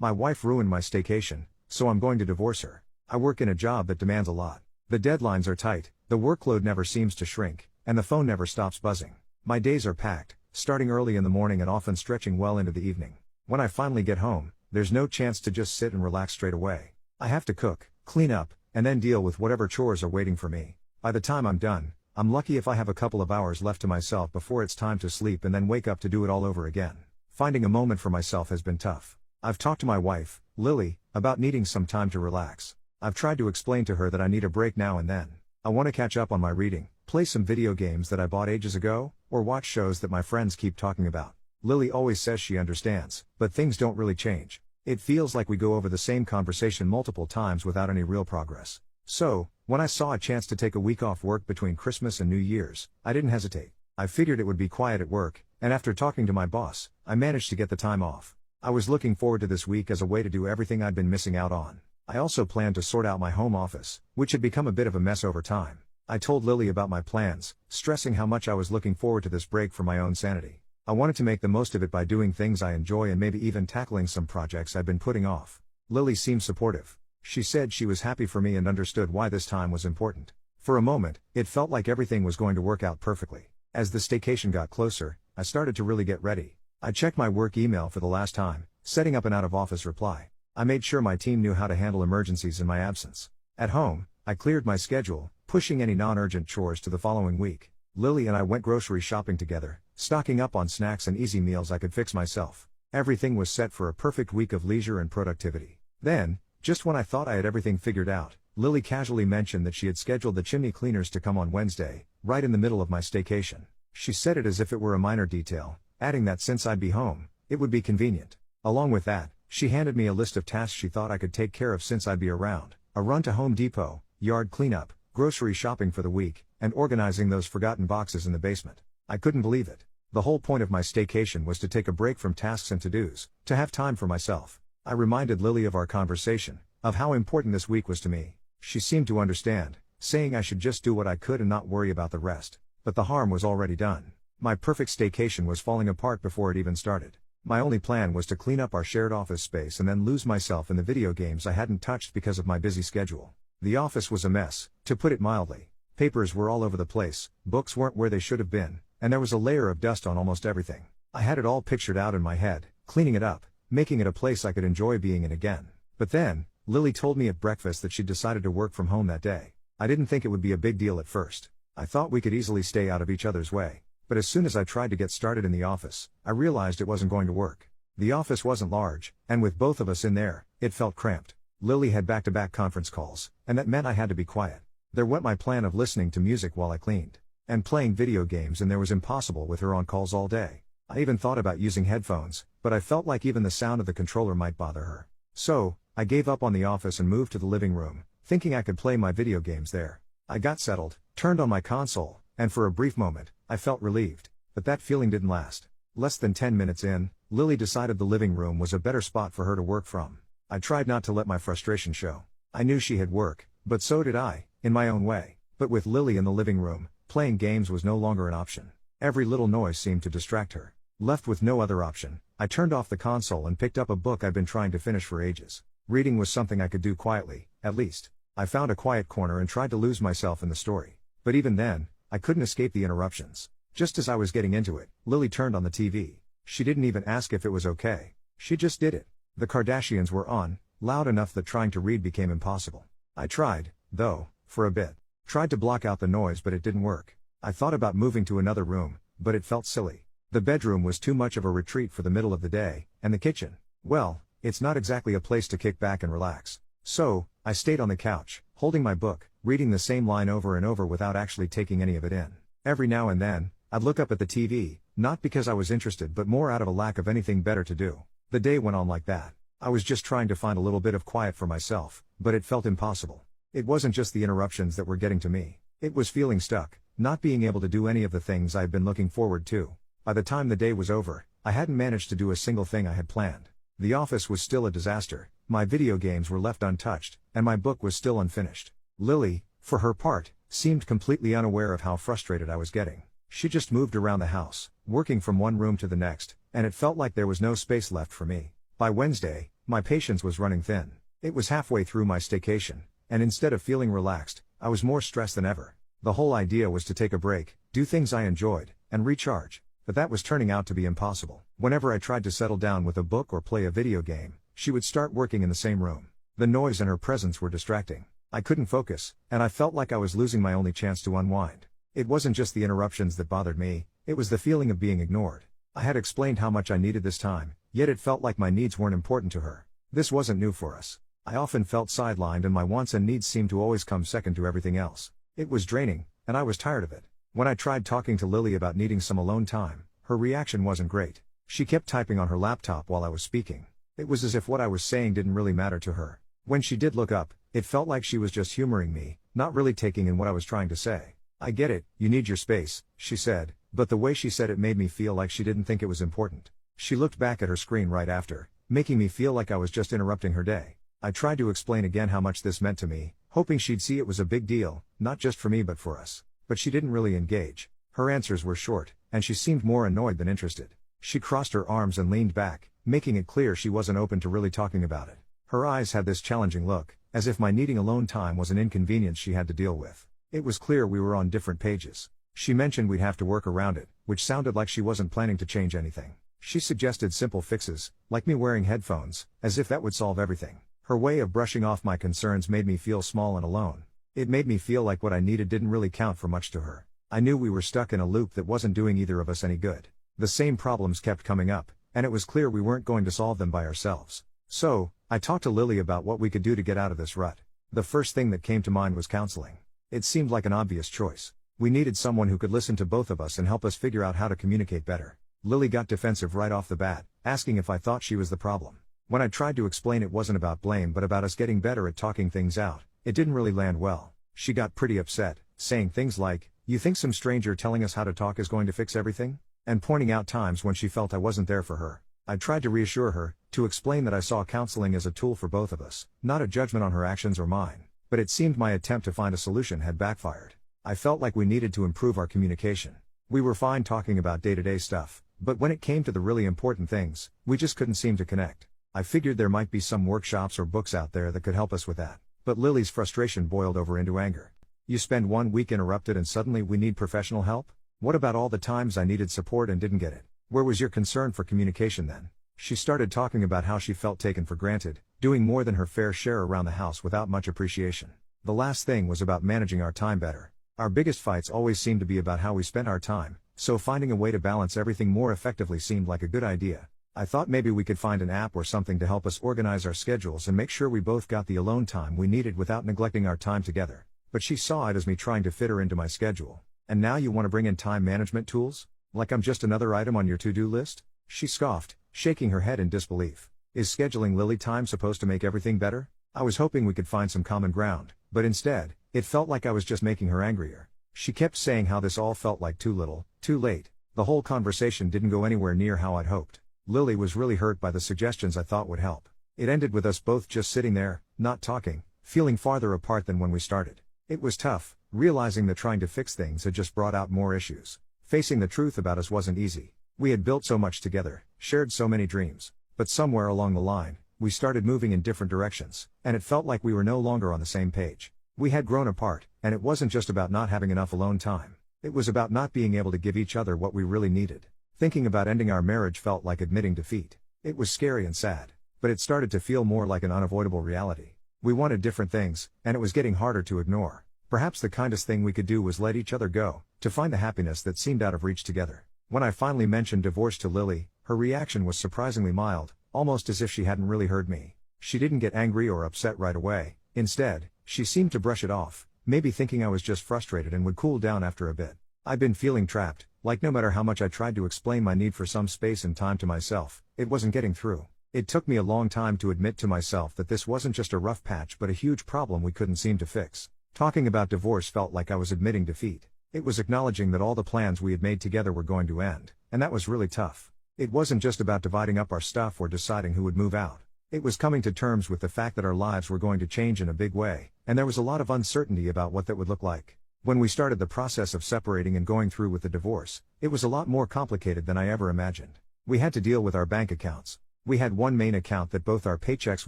My wife ruined my staycation, so I'm going to divorce her. I work in a job that demands a lot. The deadlines are tight, the workload never seems to shrink, and the phone never stops buzzing. My days are packed, starting early in the morning and often stretching well into the evening. When I finally get home, there's no chance to just sit and relax straight away. I have to cook, clean up, and then deal with whatever chores are waiting for me. By the time I'm done, I'm lucky if I have a couple of hours left to myself before it's time to sleep and then wake up to do it all over again. Finding a moment for myself has been tough. I've talked to my wife, Lily, about needing some time to relax. I've tried to explain to her that I need a break now and then. I want to catch up on my reading, play some video games that I bought ages ago, or watch shows that my friends keep talking about. Lily always says she understands, but things don't really change. It feels like we go over the same conversation multiple times without any real progress. So, when I saw a chance to take a week off work between Christmas and New Year's, I didn't hesitate. I figured it would be quiet at work, and after talking to my boss, I managed to get the time off. I was looking forward to this week as a way to do everything I'd been missing out on. I also planned to sort out my home office, which had become a bit of a mess over time. I told Lily about my plans, stressing how much I was looking forward to this break for my own sanity. I wanted to make the most of it by doing things I enjoy and maybe even tackling some projects I'd been putting off. Lily seemed supportive. She said she was happy for me and understood why this time was important. For a moment, it felt like everything was going to work out perfectly. As the staycation got closer, I started to really get ready. I checked my work email for the last time, setting up an out-of-office reply. I made sure my team knew how to handle emergencies in my absence. At home, I cleared my schedule, pushing any non-urgent chores to the following week. Lily and I went grocery shopping together, stocking up on snacks and easy meals I could fix myself. Everything was set for a perfect week of leisure and productivity. Then, just when I thought I had everything figured out, Lily casually mentioned that she had scheduled the chimney cleaners to come on Wednesday, right in the middle of my staycation. She said it as if it were a minor detail, adding that since I'd be home, it would be convenient. Along with that, she handed me a list of tasks she thought I could take care of since I'd be around: a run to Home Depot, yard cleanup, grocery shopping for the week, and organizing those forgotten boxes in the basement. I couldn't believe it. The whole point of my staycation was to take a break from tasks and to-dos, to have time for myself. I reminded Lily of our conversation, of how important this week was to me. She seemed to understand, saying I should just do what I could and not worry about the rest. But the harm was already done. My perfect staycation was falling apart before it even started. My only plan was to clean up our shared office space and then lose myself in the video games I hadn't touched because of my busy schedule. The office was a mess, to put it mildly. Papers were all over the place, books weren't where they should have been, and there was a layer of dust on almost everything. I had it all pictured out in my head, cleaning it up, making it a place I could enjoy being in again. But then, Lily told me at breakfast that she'd decided to work from home that day. I didn't think it would be a big deal at first. I thought we could easily stay out of each other's way. But as soon as I tried to get started in the office, I realized it wasn't going to work. The office wasn't large, and with both of us in there, it felt cramped. Lily had back-to-back conference calls, and that meant I had to be quiet. There went my plan of listening to music while I cleaned, and playing video games, and there was impossible with her on calls all day. I even thought about using headphones, but I felt like even the sound of the controller might bother her. So, I gave up on the office and moved to the living room, thinking I could play my video games there. I got settled, turned on my console, and for a brief moment, I felt relieved. But that feeling didn't last. Less than 10 minutes in, Lily decided the living room was a better spot for her to work from. I tried not to let my frustration show. I knew she had work, but so did I, in my own way. But with Lily in the living room, playing games was no longer an option. Every little noise seemed to distract her. Left with no other option, I turned off the console and picked up a book I'd been trying to finish for ages. Reading was something I could do quietly, at least. I found a quiet corner and tried to lose myself in the story. But even then, I couldn't escape the interruptions. Just as I was getting into it, Lily turned on the TV. She didn't even ask if it was okay. She just did it. The Kardashians were on, loud enough that trying to read became impossible. I tried, though, for a bit. Tried to block out the noise, but it didn't work. I thought about moving to another room, but it felt silly. The bedroom was too much of a retreat for the middle of the day, and the kitchen, well, it's not exactly a place to kick back and relax. So, I stayed on the couch, holding my book, reading the same line over and over without actually taking any of it in. Every now and then, I'd look up at the TV, not because I was interested but more out of a lack of anything better to do. The day went on like that. I was just trying to find a little bit of quiet for myself, but it felt impossible. It wasn't just the interruptions that were getting to me. It was feeling stuck, not being able to do any of the things I had been looking forward to. By the time the day was over, I hadn't managed to do a single thing I had planned. The office was still a disaster, my video games were left untouched, and my book was still unfinished. Lily, for her part, seemed completely unaware of how frustrated I was getting. She just moved around the house, working from one room to the next, and it felt like there was no space left for me. By Wednesday, My patience was running thin. It was halfway through my staycation, and instead of feeling relaxed, I was more stressed than ever. The whole idea was to take a break, do things I enjoyed, and recharge. But that was turning out to be impossible. Whenever I tried to settle down with a book or play a video game, she would start working in the same room. The noise and her presence were distracting. I couldn't focus, and I felt like I was losing my only chance to unwind. It wasn't just the interruptions that bothered me, it was the feeling of being ignored. I had explained how much I needed this time, yet it felt like my needs weren't important to her. This wasn't new for us. I often felt sidelined and my wants and needs seemed to always come second to everything else. It was draining, and I was tired of it. When I tried talking to Lily about needing some alone time, her reaction wasn't great. She kept typing on her laptop while I was speaking. It was as if what I was saying didn't really matter to her. When she did look up, it felt like she was just humoring me, not really taking in what I was trying to say. I get it, you need your space, she said, but the way she said it made me feel like she didn't think it was important. She looked back at her screen right after, making me feel like I was just interrupting her day. I tried to explain again how much this meant to me, hoping she'd see it was a big deal, not just for me but for us. But she didn't really engage. Her answers were short, and she seemed more annoyed than interested. She crossed her arms and leaned back, making it clear she wasn't open to really talking about it. Her eyes had this challenging look, as if my needing alone time was an inconvenience she had to deal with. It was clear we were on different pages. She mentioned we'd have to work around it, which sounded like she wasn't planning to change anything. She suggested simple fixes, like me wearing headphones, as if that would solve everything. Her way of brushing off my concerns made me feel small and alone. It made me feel like what I needed didn't really count for much to her. I knew we were stuck in a loop that wasn't doing either of us any good. The same problems kept coming up, and it was clear we weren't going to solve them by ourselves. So, I talked to Lily about what we could do to get out of this rut. The first thing that came to mind was counseling. It seemed like an obvious choice. We needed someone who could listen to both of us and help us figure out how to communicate better. Lily got defensive right off the bat, asking if I thought she was the problem. When I tried to explain it wasn't about blame but about us getting better at talking things out, it didn't really land well. She got pretty upset, saying things like, "You think some stranger telling us how to talk is going to fix everything?" And pointing out times when she felt I wasn't there for her. I tried to reassure her, to explain that I saw counseling as a tool for both of us, not a judgment on her actions or mine. But it seemed my attempt to find a solution had backfired. I felt like we needed to improve our communication. We were fine talking about day-to-day stuff, but when it came to the really important things, we just couldn't seem to connect. I figured there might be some workshops or books out there that could help us with that. But Lily's frustration boiled over into anger. "You spend 1 week interrupted and suddenly we need professional help? What about all the times I needed support and didn't get it? Where was your concern for communication then?" She started talking about how she felt taken for granted, doing more than her fair share around the house without much appreciation. The last thing was about managing our time better. Our biggest fights always seemed to be about how we spent our time, so finding a way to balance everything more effectively seemed like a good idea. I thought maybe we could find an app or something to help us organize our schedules and make sure we both got the alone time we needed without neglecting our time together. But she saw it as me trying to fit her into my schedule. "And now you want to bring in time management tools? Like I'm just another item on your to-do list?" She scoffed, shaking her head in disbelief. "Is scheduling Lily time supposed to make everything better?" I was hoping we could find some common ground, but instead, it felt like I was just making her angrier. She kept saying how this all felt like too little, too late. The whole conversation didn't go anywhere near how I'd hoped. Lily was really hurt by the suggestions I thought would help. It ended with us both just sitting there, not talking, feeling farther apart than when we started. It was tough, realizing that trying to fix things had just brought out more issues. Facing the truth about us wasn't easy. We had built so much together, shared so many dreams. But somewhere along the line, we started moving in different directions, and it felt like we were no longer on the same page. We had grown apart, and it wasn't just about not having enough alone time. It was about not being able to give each other what we really needed. Thinking about ending our marriage felt like admitting defeat. It was scary and sad, but it started to feel more like an unavoidable reality. We wanted different things, and it was getting harder to ignore. Perhaps the kindest thing we could do was let each other go, to find the happiness that seemed out of reach together. When I finally mentioned divorce to Lily, her reaction was surprisingly mild, almost as if she hadn't really heard me. She didn't get angry or upset right away. Instead, she seemed to brush it off, maybe thinking I was just frustrated and would cool down after a bit. I'd been feeling trapped, like no matter how much I tried to explain my need for some space and time to myself, it wasn't getting through. It took me a long time to admit to myself that this wasn't just a rough patch but a huge problem we couldn't seem to fix. Talking about divorce felt like I was admitting defeat. It was acknowledging that all the plans we had made together were going to end, and that was really tough. It wasn't just about dividing up our stuff or deciding who would move out. It was coming to terms with the fact that our lives were going to change in a big way, and there was a lot of uncertainty about what that would look like. When we started the process of separating and going through with the divorce, it was a lot more complicated than I ever imagined. We had to deal with our bank accounts. We had one main account that both our paychecks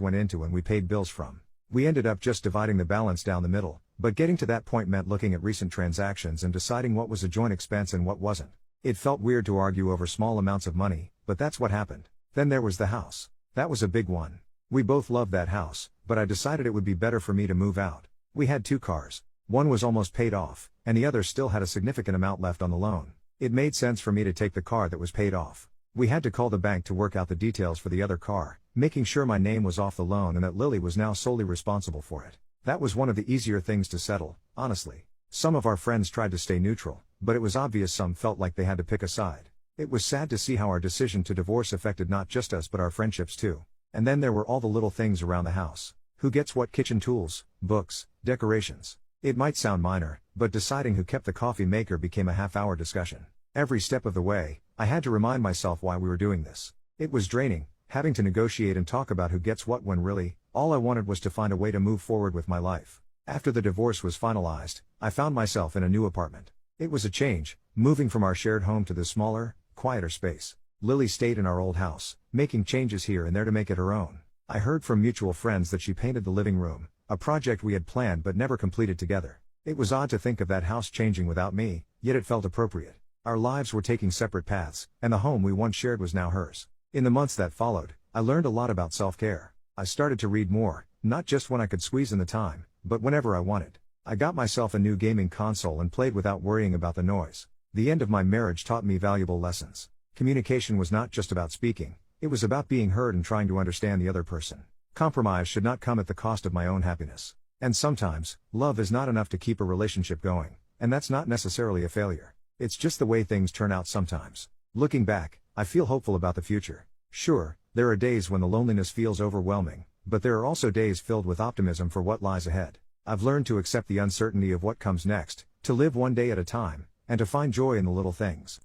went into and we paid bills from. We ended up just dividing the balance down the middle, but getting to that point meant looking at recent transactions and deciding what was a joint expense and what wasn't. It felt weird to argue over small amounts of money, but that's what happened. Then there was the house. That was a big one. We both loved that house, but I decided it would be better for me to move out. We had 2 cars. One was almost paid off, and the other still had a significant amount left on the loan. It made sense for me to take the car that was paid off. We had to call the bank to work out the details for the other car, making sure my name was off the loan and that Lily was now solely responsible for it. That was one of the easier things to settle, honestly. Some of our friends tried to stay neutral, but it was obvious some felt like they had to pick a side. It was sad to see how our decision to divorce affected not just us but our friendships too. And then there were all the little things around the house. Who gets what kitchen tools, books, decorations? It might sound minor, but deciding who kept the coffee maker became a half-hour discussion. Every step of the way, I had to remind myself why we were doing this. It was draining, having to negotiate and talk about who gets what when really, all I wanted was to find a way to move forward with my life. After the divorce was finalized, I found myself in a new apartment. It was a change, moving from our shared home to this smaller, quieter space. Lily stayed in our old house, making changes here and there to make it her own. I heard from mutual friends that she painted the living room, a project we had planned but never completed together. It was odd to think of that house changing without me, yet it felt appropriate. Our lives were taking separate paths, and the home we once shared was now hers. In the months that followed, I learned a lot about self-care. I started to read more, not just when I could squeeze in the time, but whenever I wanted. I got myself a new gaming console and played without worrying about the noise. The end of my marriage taught me valuable lessons. Communication was not just about speaking, it was about being heard and trying to understand the other person. Compromise should not come at the cost of my own happiness. And sometimes, love is not enough to keep a relationship going, and that's not necessarily a failure. It's just the way things turn out sometimes. Looking back, I feel hopeful about the future. Sure, there are days when the loneliness feels overwhelming, but there are also days filled with optimism for what lies ahead. I've learned to accept the uncertainty of what comes next, to live one day at a time, and to find joy in the little things.